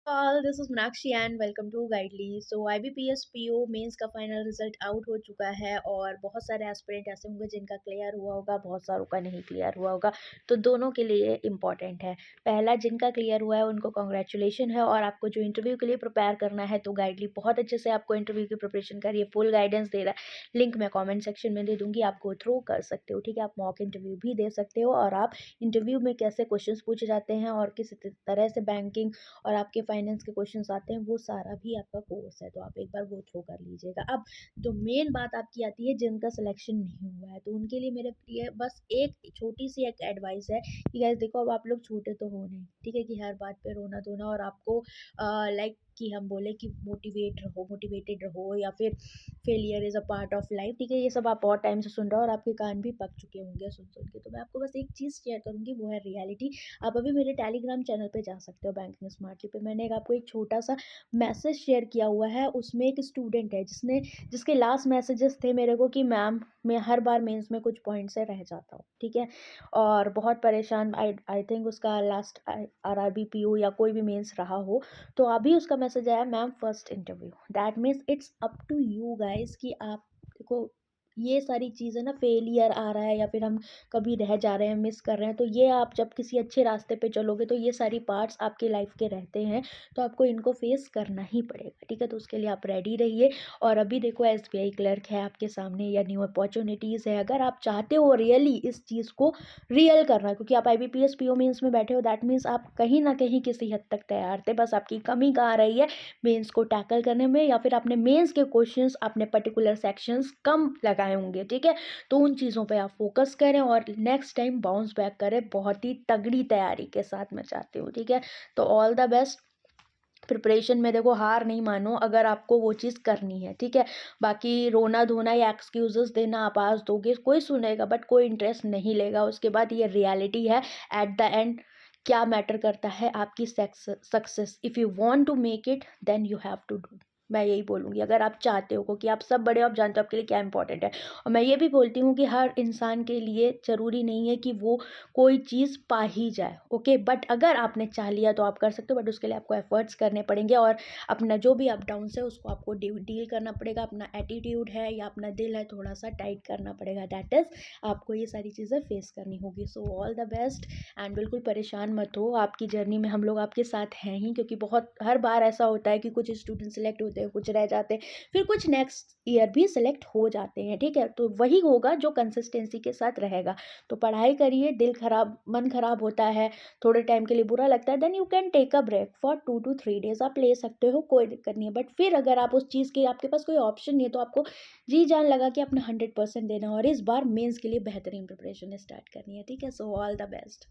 All this is Meenakshi and welcome to Guidely. So IBPS PO mains का final result out हो चुका है और बहुत सारे एस्पिरेंट ऐसे होंगे जिनका क्लियर हुआ होगा, बहुत सारों का नहीं क्लियर हुआ होगा। तो दोनों के लिए इम्पॉर्टेंट है। पहला, जिनका क्लियर हुआ है उनको कॉन्ग्रेचुलेशन है। और आपको जो इंटरव्यू के लिए प्रिपेयर करना है तो गाइडली बहुत अच्छे से आपको इंटरव्यू की प्रिपरेशन करिए, फुल गाइडेंस दे रहा है। लिंक मैं कॉमेंट सेक्शन में दे दूंगी, आप गो थ्रू कर सकते हो। ठीक है, आप मॉक इंटरव्यू भी दे सकते हो और आप इंटरव्यू में कैसे क्वेश्चन पूछे जाते हैं और किस तरह से बैंकिंग और आपके फाइनेंस के क्वेश्चंस आते हैं, वो सारा भी आपका कोर्स है, तो आप एक बार गो थ्रू कर लीजिएगा। अब जो मेन बात आपकी आती है जिनका सिलेक्शन नहीं हुआ है, तो उनके लिए मेरे लिए बस एक छोटी सी एक एडवाइस है कि गाइस देखो, अब आप लोग छोटे तो हो नहीं, ठीक है, कि हर बात पे रोना धोना और आपको लाइक कि हम बोले कि मोटिवेटेड रहो या फिर failure is a part of life. ठीक है, ये सब आप बहुत टाइम से सुन रहे हो और आपके कान भी पक चुके होंगे सुन सुन के। तो मैं आपको बस एक चीज़ शेयर करूँगी, वो है रियलिटी। आप अभी मेरे टेलीग्राम चैनल पे जा सकते हो, बैंकिंग स्मार्टली पे मैंने आपको एक छोटा सा मैसेज शेयर किया हुआ है। उसमें एक स्टूडेंट है जिसके लास्ट मैसेजेस थे मेरे को कि मैम, मैं हर बार मेंस में कुछ पॉइंट से रह जाता हूँ, ठीक है, और बहुत परेशान। आई थिंक उसका लास्ट RRB PO या कोई भी मेंस रहा हो। तो अभी उसका मैसेज आया, ma'am first interview. That means it's up to you guys कि आप देखो, ये सारी चीज़ें ना, फेलियर आ रहा है या फिर हम कभी रह जा रहे हैं, मिस कर रहे हैं, तो ये आप जब किसी अच्छे रास्ते पे चलोगे तो ये सारी पार्ट्स आपकी लाइफ के रहते हैं, तो आपको इनको फेस करना ही पड़ेगा। ठीक है, तो उसके लिए आप रेडी रहिए। और अभी देखो, SBI क्लर्क है आपके सामने या न्यू अपॉर्चुनिटीज़ है। अगर आप चाहते हो रियली इस चीज़ को रियल करना, क्योंकि आप IBPS PO मेंस में बैठे हो, दैट मीन्स आप कहीं ना कहीं किसी हद तक तैयार थे, बस आपकी कमी कहाँ रही है मेंस को टैकल करने में, या फिर आपने मेंस के क्वेश्चंस आपने पर्टिकुलर सेक्शंस कम लगाए होंगे। ठीक है, तो उन चीज़ों पे आप फोकस करें और नेक्स्ट टाइम बाउंस बैक करें बहुत ही तगड़ी तैयारी के साथ, मैं चाहती हूँ। ठीक है, तो ऑल द बेस्ट। प्रिपरेशन में देखो, हार नहीं मानो अगर आपको वो चीज़ करनी है। ठीक है, बाकी रोना धोना या एक्सक्यूजेस देना आप आज दोगे, कोई सुनेगा बट कोई इंटरेस्ट नहीं लेगा। उसके बाद ये रियलिटी है। एट द एंड क्या मैटर करता है, आपकी success. If you want to make it then you have to do. मैं यही बोलूँगी, अगर आप चाहते हो कि आप सब बड़े हो, आप जानते हो आपके लिए क्या इंपॉर्टेंट है। और मैं ये भी बोलती हूँ कि हर इंसान के लिए ज़रूरी नहीं है कि वो कोई चीज़ पा ही जाए। ओके, बट अगर आपने चाह लिया तो आप कर सकते हो, बट उसके लिए आपको एफर्ट्स करने पड़ेंगे और अपना जो भी अप डाउन है उसको आपको डील करना पड़ेगा। अपना एटीट्यूड है या अपना दिल है, थोड़ा सा टाइट करना पड़ेगा। दैट इज़, आपको ये सारी चीज़ें फेस करनी होगी। So all the best and बिल्कुल परेशान मत हो, आपकी जर्नी में हम लोग आपके साथ हैं ही, क्योंकि बहुत हर बार ऐसा होता है कि कुछ स्टूडेंट सेलेक्ट होते हैं, कुछ रह जाते हैं, फिर कुछ नेक्स्ट ईयर भी सेलेक्ट हो जाते हैं। ठीक है, तो वही होगा जो कंसिस्टेंसी के साथ रहेगा। तो पढ़ाई करिए, मन खराब होता है, थोड़े टाइम के लिए बुरा लगता है, then you can take a break for 2 to 3 days, आप ले सकते हो, कोई दिक्कत नहीं है। बट फिर अगर आप उस चीज़ के आपके पास कोई ऑप्शन नहीं है, तो आपको जी जान लगा कि अपना 100% देना है और इस बार मेंस के लिए बेहतरीन प्रिपरेशन स्टार्ट करनी है। ठीक है, सो ऑल द बेस्ट।